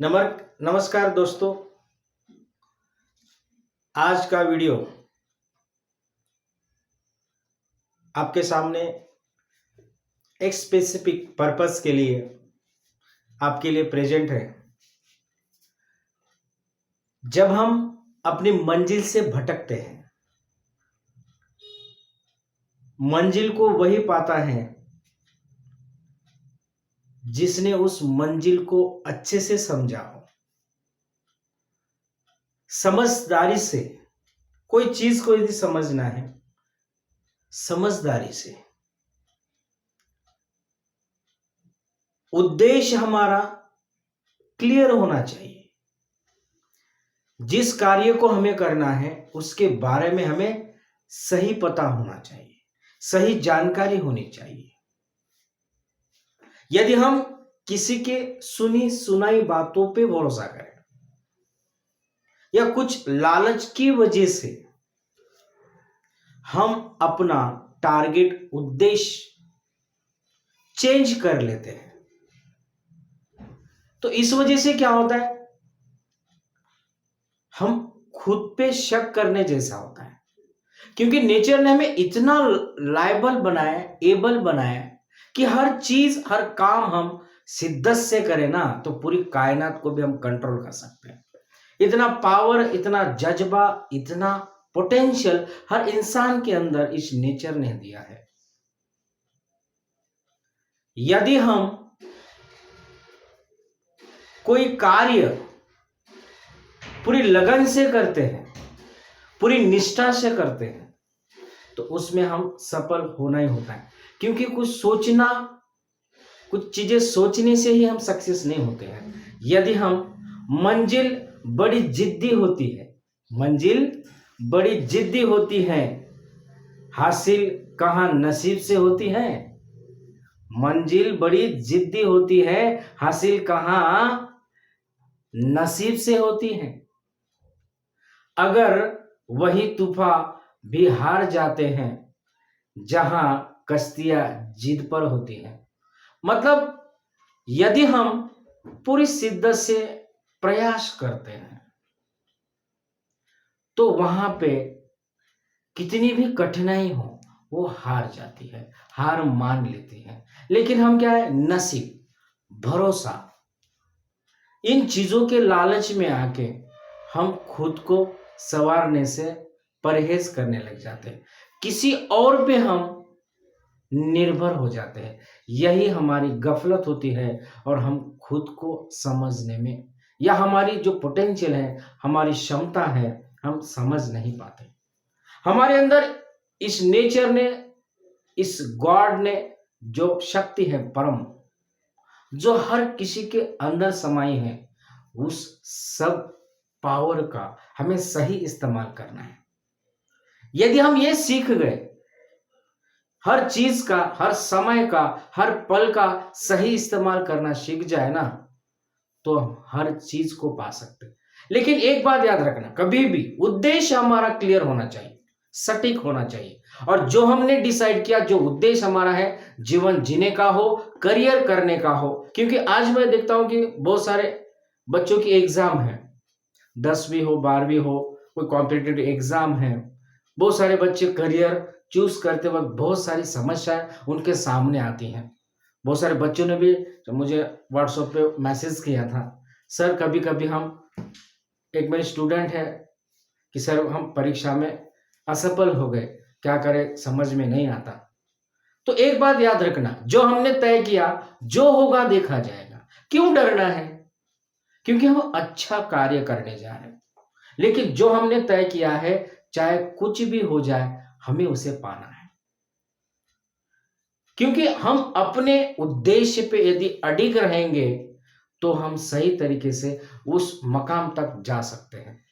नमस्कार दोस्तों। आज का वीडियो आपके सामने एक स्पेसिफिक पर्पस के लिए आपके लिए प्रेजेंट है। जब हम अपनी मंजिल से भटकते हैं, मंजिल को वही पाता है जिसने उस मंजिल को अच्छे से समझा हो। समझदारी से कोई चीज को यदि समझना है, समझदारी से, उद्देश्य हमारा क्लियर होना चाहिए। जिस कार्य को हमें करना है उसके बारे में हमें सही पता होना चाहिए, सही जानकारी होनी चाहिए। यदि हम किसी के सुनी सुनाई बातों पे भरोसा करें या कुछ लालच की वजह से हम अपना टारगेट, उद्देश्य चेंज कर लेते हैं, तो इस वजह से क्या होता है, हम खुद पे शक करने जैसा होता है। क्योंकि नेचर ने हमें इतना लायबल बनाया, एबल बनाया कि हर चीज, हर काम हम शिद्दत से करें ना, तो पूरी कायनात को भी हम कंट्रोल कर सकते हैं। इतना पावर, इतना जज्बा, इतना पोटेंशियल हर इंसान के अंदर इस नेचर ने दिया है। यदि हम कोई कार्य पूरी लगन से करते हैं, पूरी निष्ठा से करते हैं, तो उसमें हम सफल होना ही होता है। क्योंकि कुछ चीजें सोचने से ही हम सक्सेस नहीं होते हैं। यदि हम मंजिल बड़ी जिद्दी होती है, मंजिल बड़ी जिद्दी होती है, हासिल कहाँ नसीब से होती है। मंजिल बड़ी जिद्दी होती है, हासिल कहाँ नसीब से होती है। अगर वही तूफान भी हार जाते हैं जहां कश्तियां जिद पर होती हैं। मतलब यदि हम पूरी शिद्दत से प्रयास करते हैं तो वहां पे कितनी भी कठिनाई हो, वो हार जाती है, हार मान लेती है। लेकिन हम क्या है, नसीब, भरोसा, इन चीजों के लालच में आके हम खुद को संवारने से परहेज करने लग जाते हैं, किसी और पे हम निर्भर हो जाते हैं। यही हमारी गफलत होती है और हम खुद को समझने में, या हमारी जो पोटेंशियल है, हमारी क्षमता है, हम समझ नहीं पाते। हमारे अंदर इस नेचर ने, इस गॉड ने जो शक्ति है परम, जो हर किसी के अंदर समाई है, उस सब पावर का हमें सही इस्तेमाल करना है। यदि हम ये सीख गए, हर चीज का, हर समय का, हर पल का सही इस्तेमाल करना सीख जाए ना, तो हम हर चीज को पा सकते हैं। लेकिन एक बात याद रखना, कभी भी उद्देश्य हमारा क्लियर होना चाहिए, सटीक होना चाहिए। और जो हमने डिसाइड किया, जो उद्देश्य हमारा है, जीवन जीने का हो, करियर करने का हो। क्योंकि आज मैं देखता हूं कि बहुत सारे बच्चों की एग्जाम है, 10वीं हो, 12वीं हो, कोई कॉम्पिटिटिव एग्जाम है। बहुत सारे बच्चे करियर चूज करते वक्त बहुत सारी समस्याएं उनके सामने आती हैं। बहुत सारे बच्चों ने भी जो मुझे व्हाट्सएप पे मैसेज किया था, सर कभी कभी हम, एक मेरे स्टूडेंट है कि सर हम परीक्षा में असफल हो गए, क्या करें समझ में नहीं आता। तो एक बात याद रखना, जो हमने तय किया, जो होगा देखा जाएगा। क्यों डरना है? क्योंकि हम अच्छा कार्य करने जा रहे हैं। लेकिन जो हमने तय किया है, चाहे कुछ भी हो जाए, हमें उसे पाना है। क्योंकि हम अपने उद्देश्य पे यदि अडिग रहेंगे तो हम सही तरीके से उस मकाम तक जा सकते हैं।